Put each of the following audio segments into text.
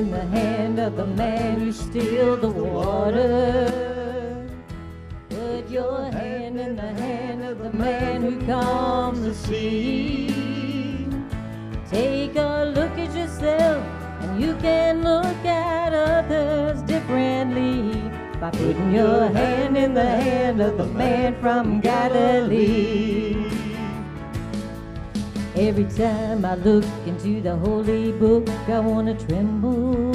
in the hand of the man who stilled the water. Put your hand in the hand of the man who calmed the sea. Take a look at yourself, and you can look at others differently by putting your hand in the hand of the man from Galilee. Every time I look into the holy book, I want to tremble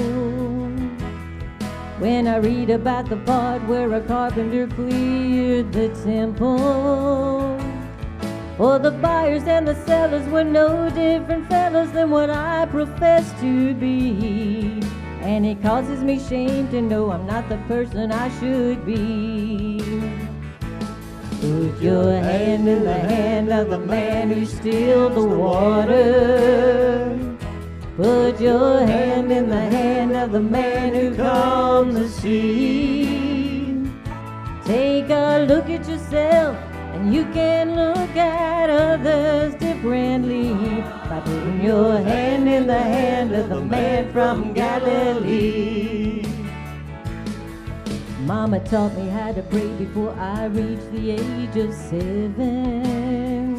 when I read about the part where a carpenter cleared the temple. For the buyers and the sellers were no different fellows than what I profess to be. And it causes me shame to know I'm not the person I should be. Put your hand in the hand of the man who stilled the water. Put your hand in the hand of the man who calmed the sea. Take a look at yourself, and you can look at others differently by putting your hand in the hand of the man from Galilee. Mama taught me how to pray before I reached the age of 7.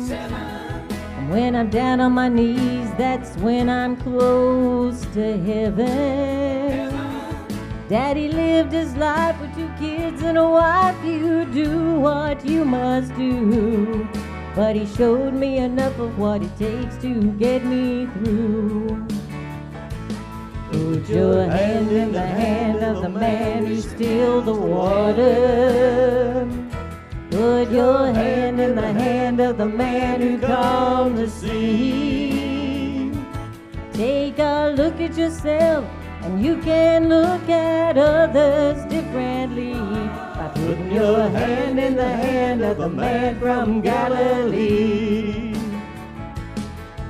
And when I'm down on my knees, that's when I'm close to heaven. Daddy lived his life with 2 kids and a wife. You do what you must do, but he showed me enough of what it takes to get me through. Put your hand in the hand of the man who stilled the water. Put your hand in the hand of the man who calmed the sea. Take a look at yourself, and you can look at others differently by putting your hand in the hand of the man from Galilee.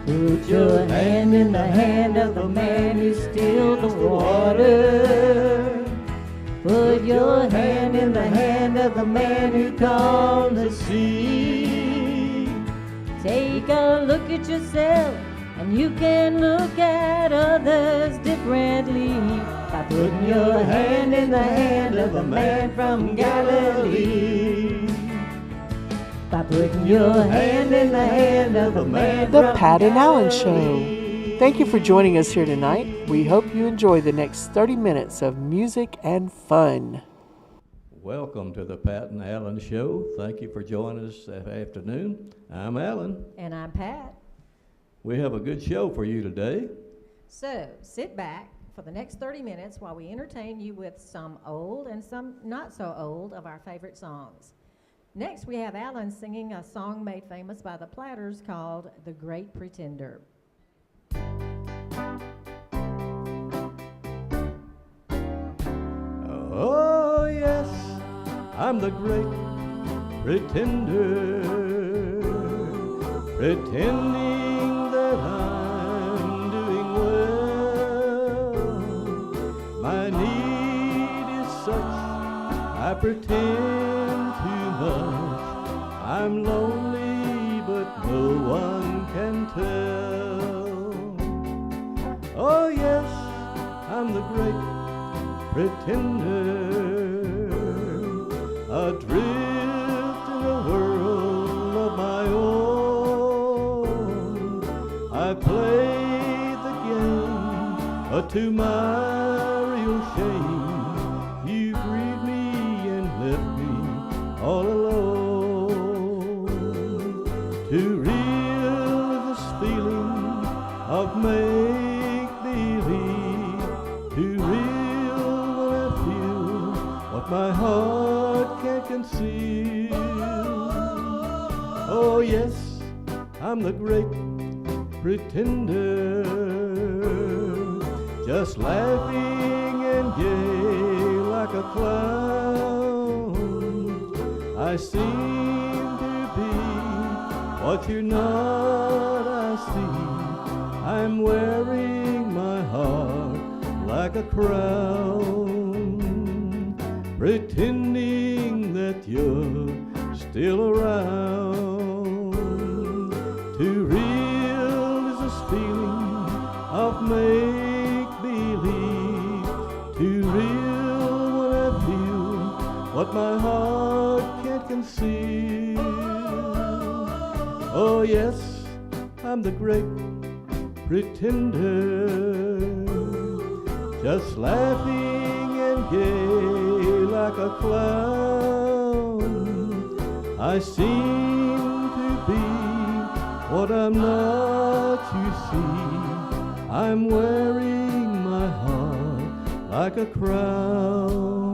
Put your hand in the hand of the man who stilled the water. Put your hand in the hand of the man who calmed the sea. Take a look at yourself, and you can look at others differently by putting your hand in the hand of the man from Galilee. By putting your hand in the hand of the man The from Pat and Allen Galilee. Show. Thank you for joining us here tonight. We hope you enjoy the next 30 minutes of music and fun. Welcome to the Pat and Allen Show. Thank you for joining us this afternoon. I'm Allen. And I'm Pat. We have a good show for you today. So sit back for the next 30 minutes while we entertain you with some old and some not so old of our favorite songs. Next, we have Alan singing a song made famous by the Platters called The Great Pretender. Oh, yes, I'm the great pretender, pretending that I'm doing well. My need is such, I pretend too much. I'm lonely, but no one can tell. Oh yes, I'm the great pretender, adrift in a world of my own. I play the game to my real shame. You grieved me and left me all alone. Too real is this feeling of make-believe. Too real when I feel what my heart can't conceal. Oh yes, I'm the great pretender, just laughing and gay like a clown. I seem to be what you're not, I see. I'm wearing my heart like a crown, pretending that you're still around. Too real is this feeling of make-believe. what my heart can't conceal. Oh yes, I'm the great pretender, just laughing and gay like a clown. I seem to be what I'm not, you see. I'm wearing my heart like a crown,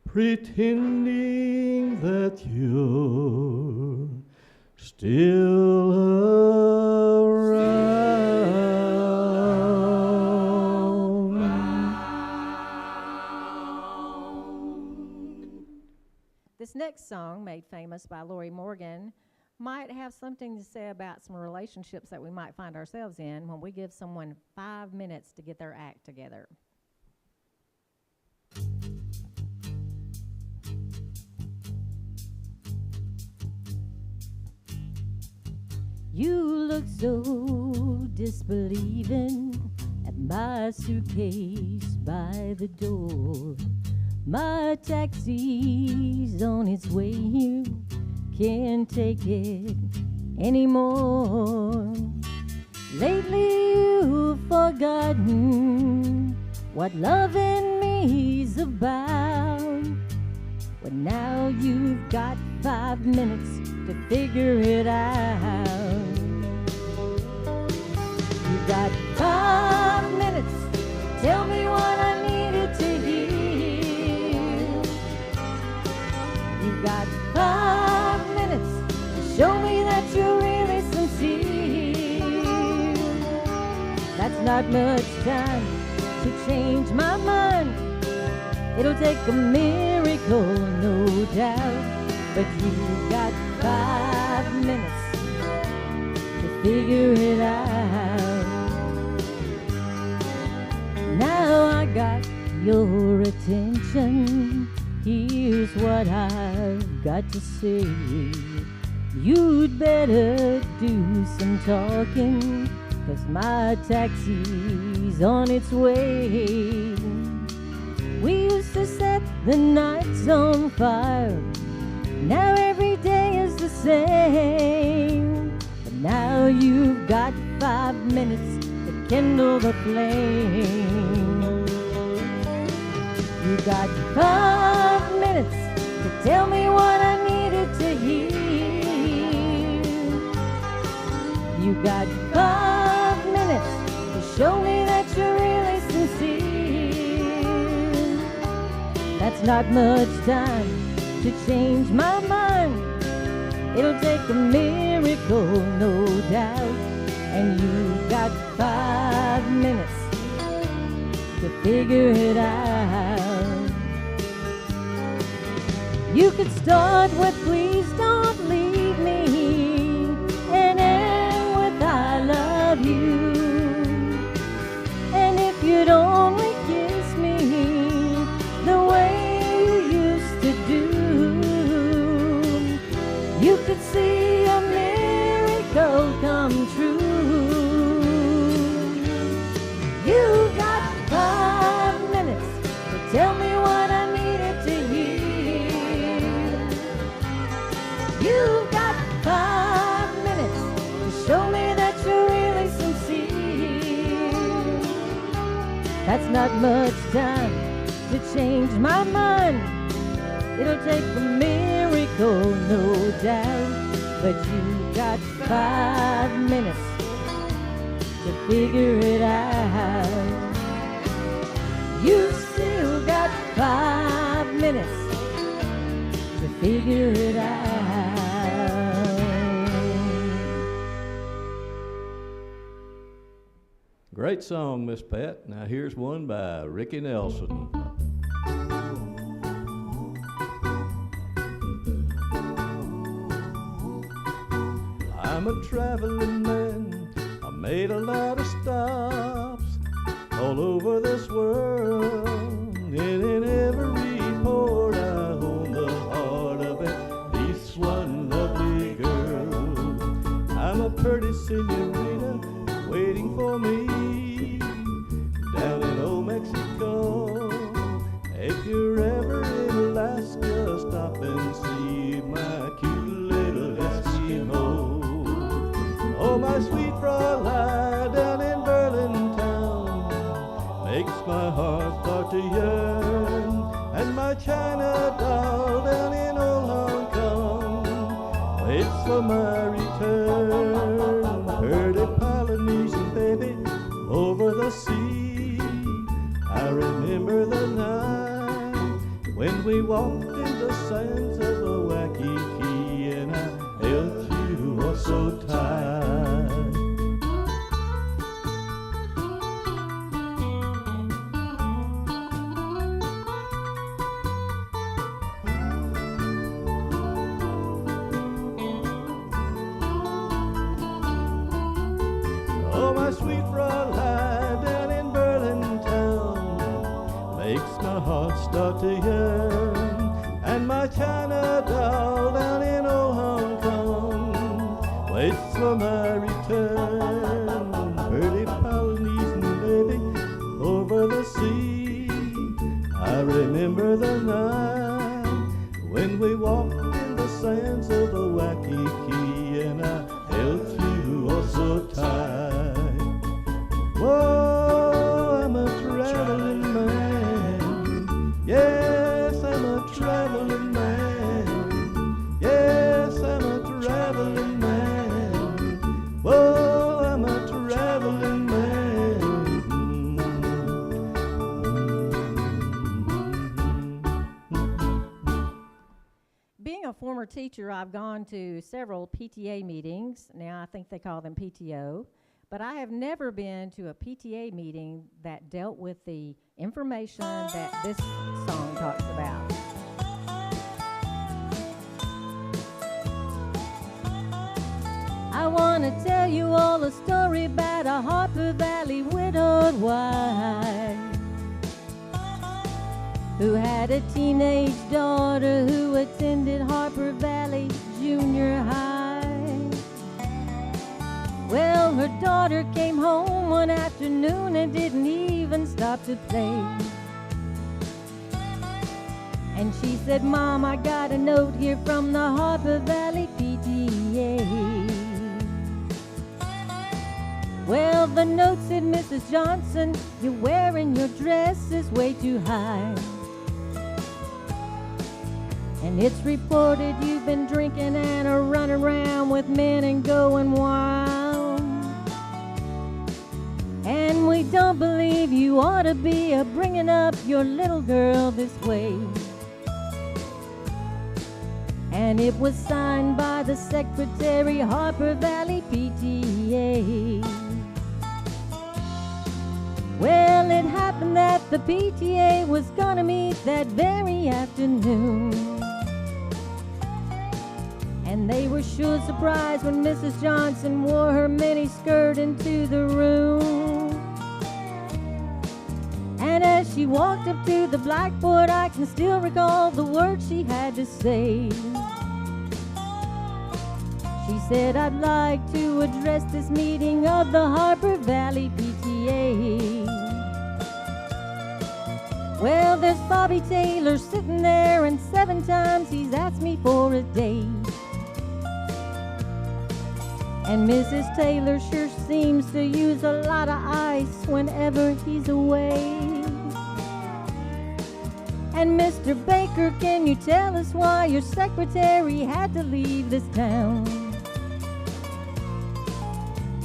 pretending that you're still around. This next song, made famous by Lori Morgan, might have something to say about some relationships that we might find ourselves in when we give someone 5 minutes to get their act together. You look so disbelieving at my suitcase by the door. My taxi's on its way here, can't take it anymore. Lately you've forgotten what loving me's about. But now you've got 5 minutes to figure it out. You've got 5 minutes to tell me what I needed to hear. You've got 5 minutes to show me that you're really sincere. That's not much time to change my mind. It'll take a miracle, no doubt. But you've got 5 minutes to figure it out. Now I got your attention. Here's what I've got to say. You'd better do some talking, 'cause my taxi's on its way. We used to set the nights on fire. Now every day is the same. But now you've got 5 minutes to kindle the flame. You've got 5 minutes to tell me what I needed to hear. You've got 5 minutes to show me that you're really sincere. That's not much time to change my mind. It'll take a miracle, no doubt. And you've got 5 minutes to figure it out. You could start with please don't leave me and end with I love you. And if you'd only kiss me the way you used to do, you could see a miracle come true. You got 5 minutes to tell me what I needed to hear. You got 5 minutes to show me that you're really sincere. That's not much time to change my mind. It'll take a miracle, no doubt. But you got 5 minutes to figure it out. You still got 5 minutes to figure it out. Great song, Miss Pat. Now here's one by Ricky Nelson. I'm a traveling man. I made a lot of stops all over this world, and in every port I own the heart of at least one lovely girl. I'm a pretty senorita waiting for me down in old Mexico. If you're ever Nebraska, stop and see my cute little Eskimo. Oh, my sweet Fraulein down in Berlin town makes my heart start to yearn. And my China doll down in old Hong Kong waits for my return. Pretty Polynesian baby over the sea, I remember the night when we walked in the sands of the Waikiki, and I held you oh so tight. Oh, my sweet Fraulein down in Berlin town makes my heart start to yearn. And my China doll down in old Hong Kong waits for my return. Pretty Polynesian baby over the sea, I remember the night when we walked in the sands of the Waikiki, and I held you oh so tight. Whoa, I'm a traveling man. Yes, I'm a traveling man. Yes, I'm a traveling man. Whoa, I'm a traveling man. Being a former teacher, I've gone to several PTA meetings. Now I think they call them PTO. But I have never been to a PTA meeting that dealt with the information that this song talks about. I want to tell you all a story about a Harper Valley widowed wife who had a teenage daughter who attended Harper Valley Junior High. Well, her daughter came home one afternoon and didn't even stop to play. And she said, "Mom, I got a note here from the Harper Valley PTA." Well, the note said, "Mrs. Johnson, you're wearing your dress is way too high. And it's reported you've been drinking and are running around with men and going wild. And we don't believe you ought to be bringing up your little girl this way." And it was signed by the secretary, Harper Valley PTA. Well, it happened that the PTA was gonna meet that very afternoon. And they were sure surprised when Mrs. Johnson wore her mini skirt into the room. And as she walked up to the blackboard, I can still recall the words she had to say. She said, "I'd like to address this meeting of the Harper Valley PTA. Well, there's Bobby Taylor sitting there, and 7 times he's asked me for a date. And Mrs. Taylor sure seems to use a lot of ice whenever he's away. And Mr. Baker, can you tell us why your secretary had to leave this town?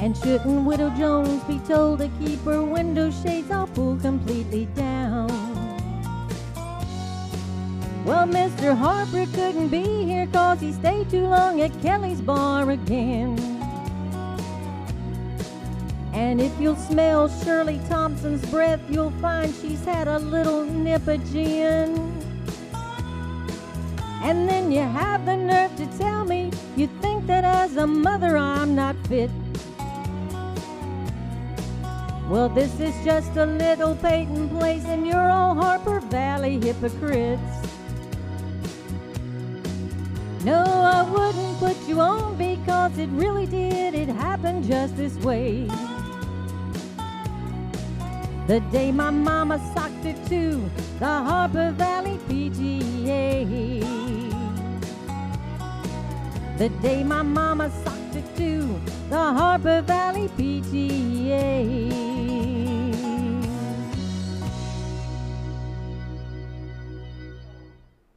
And shouldn't Widow Jones be told to keep her window shades all pulled completely down?" Well, Mr. Harper couldn't be here 'cause he stayed too long at Kelly's bar again. And if you'll smell Shirley Thompson's breath, you'll find she's had a little nip of gin. And then you have the nerve to tell me you think that as a mother I'm not fit. Well, this is just a little Peyton place, and you're all Harper Valley hypocrites. No, I wouldn't put you on because it really did. It happened just this way. The day my mama socked her to the Harper Valley PGA. The day my mama socked her to the Harper Valley PGA.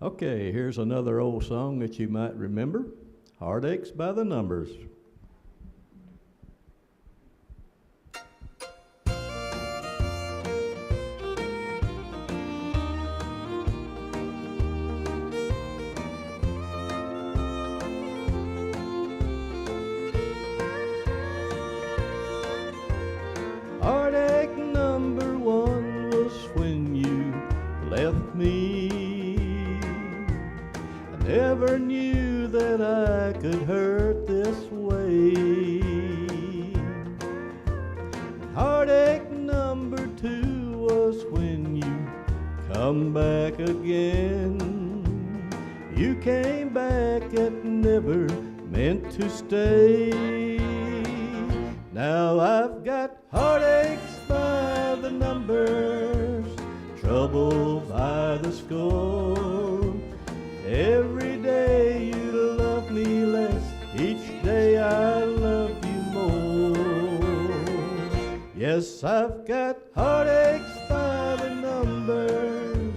Okay, here's another old song that you might remember, Ardex by the Numbers. Ardex number one was when you left me. I never knew that I could hurt this way. Heartache number two was when you come back again. You came back and never meant to stay. Now I've got heartaches by the numbers, trouble by the score. Every day you love me less, each day I love you more. Yes, I've got heartaches by the numbers,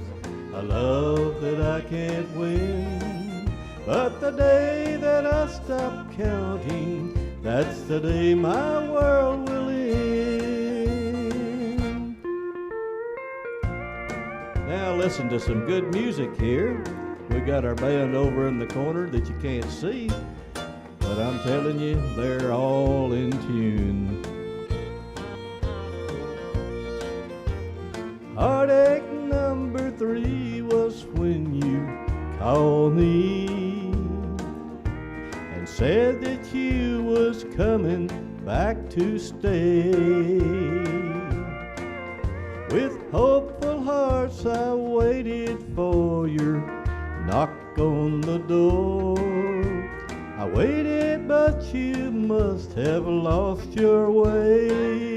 a love that I can't win. But the day that I stop counting, that's the day my world will end. Now listen to some good music here. We got our band over in the corner that you can't see, but I'm telling you, they're all in tune. Heartache number three was when you called me and said that you was coming back to stay. With hopeful hearts I waited for your knock on the door. I waited, but you must have lost your way.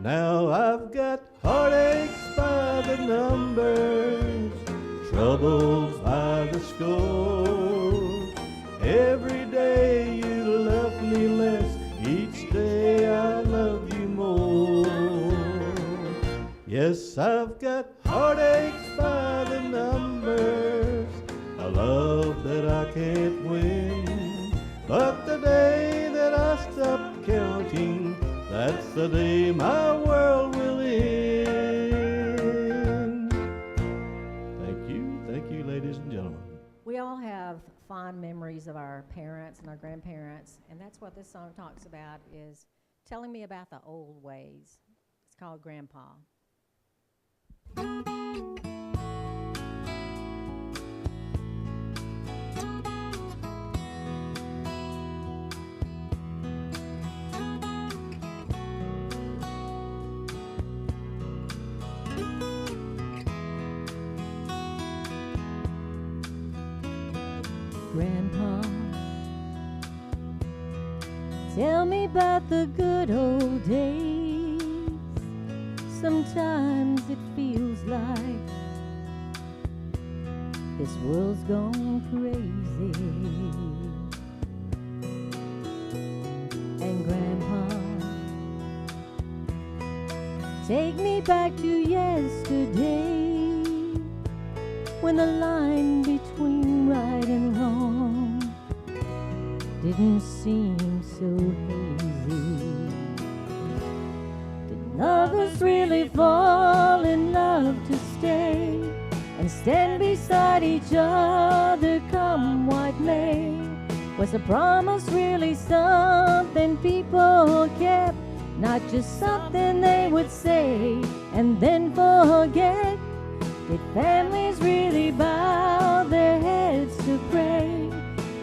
Now I've got heartaches by the numbers, trouble by the score. Every day you love me less, each day I love you more. Yes, I've got heartaches by the numbers, a love that I can't win. But the day that I stop counting, that's the day my world will end. Thank you, ladies and gentlemen. We all have fond memories of our parents and our grandparents, and that's what this song talks about, is telling me about the old ways. It's called Grandpa. Grandpa, tell me about the good old days. Sometimes it feels like this world's gone crazy. And Grandpa, take me back to yesterday, when the line between right and wrong didn't seem so hazy. Did lovers really fall in love to stay and stand beside each other come what may? Was a promise really something people kept, not just something they would say and then forget? Did families really bow their heads to pray?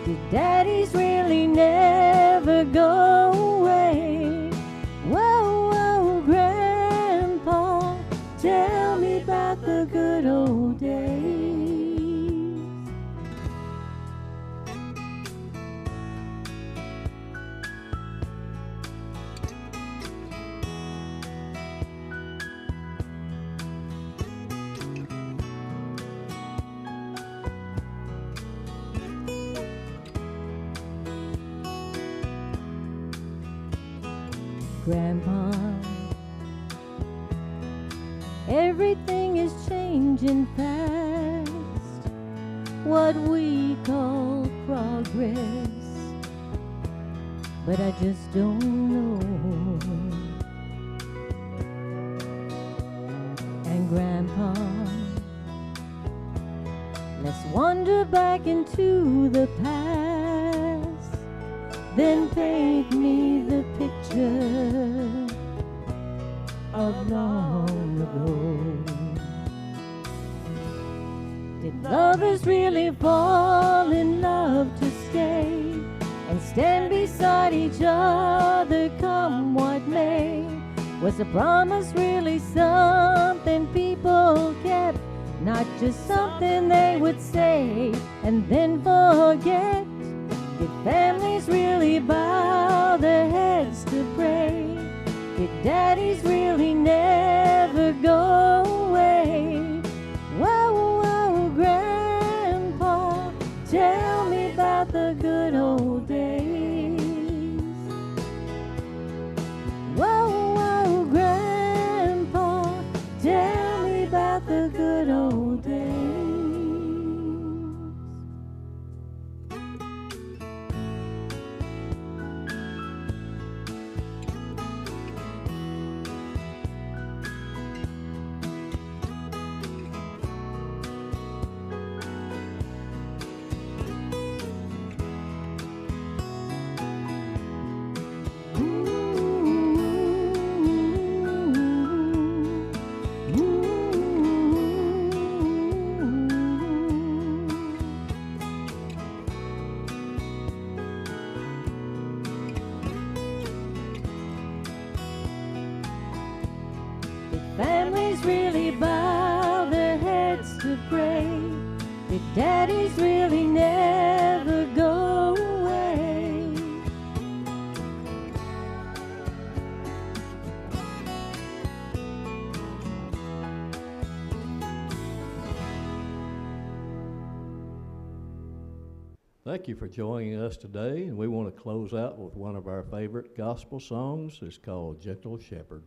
Did daddies really never go away? Whoa, whoa, Grandpa, tell me about the good old days. Grandpa, everything is changing fast. What we call progress, but I just don't know. And Grandpa, let's wander back into the past, then paint me the picture of long ago. Did lovers really fall in love to stay and stand beside each other come what may? Was the promise really something people kept, not just something they would say and then forget? Did families really bow their heads to pray? Did daddies really never go away? Whoa, whoa, Grandpa, tell me about the good old days. Whoa, whoa, Grandpa, tell me about the good old days. Families really bow their heads to pray? Did daddies really never go away? Thank you for joining us today, and we want to close out with one of our favorite gospel songs. It's called Gentle Shepherd.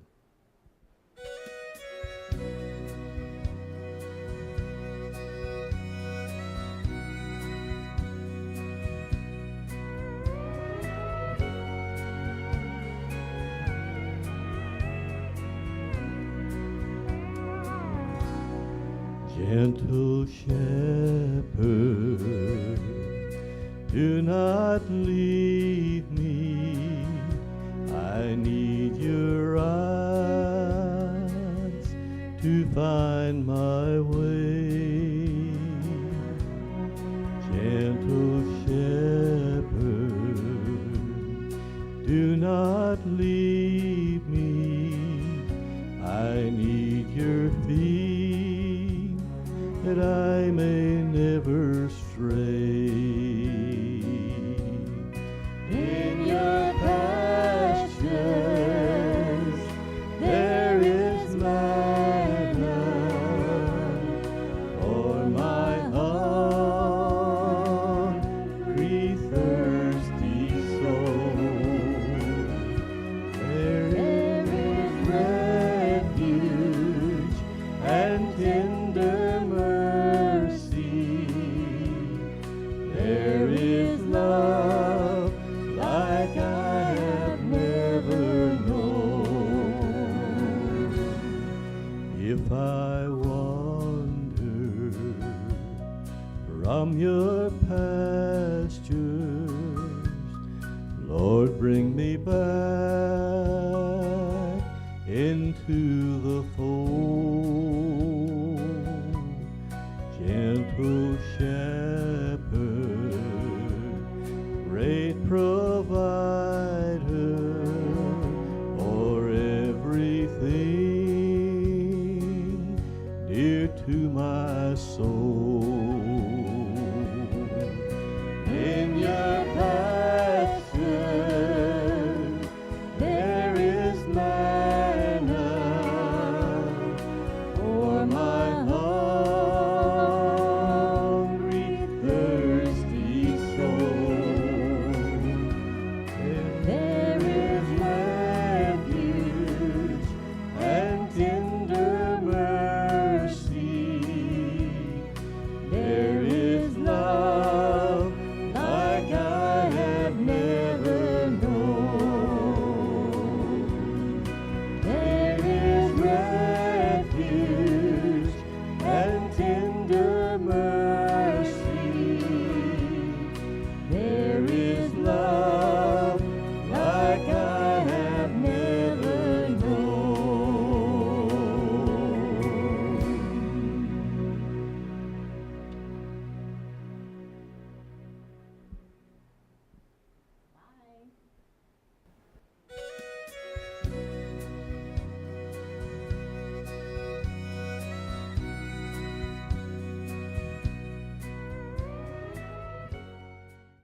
Gentle shepherd, do not leave me. I need your eyes to find my way. Gentle shepherd, do not leave me. I need your feet that I may never stray. In your pastures there is manna for my hungry, thirsty soul. There is refuge and tender mercy. There is love like I have never known. If I wander from your pastures, Lord, bring me back into the fold. Gentle shepherd, great provider,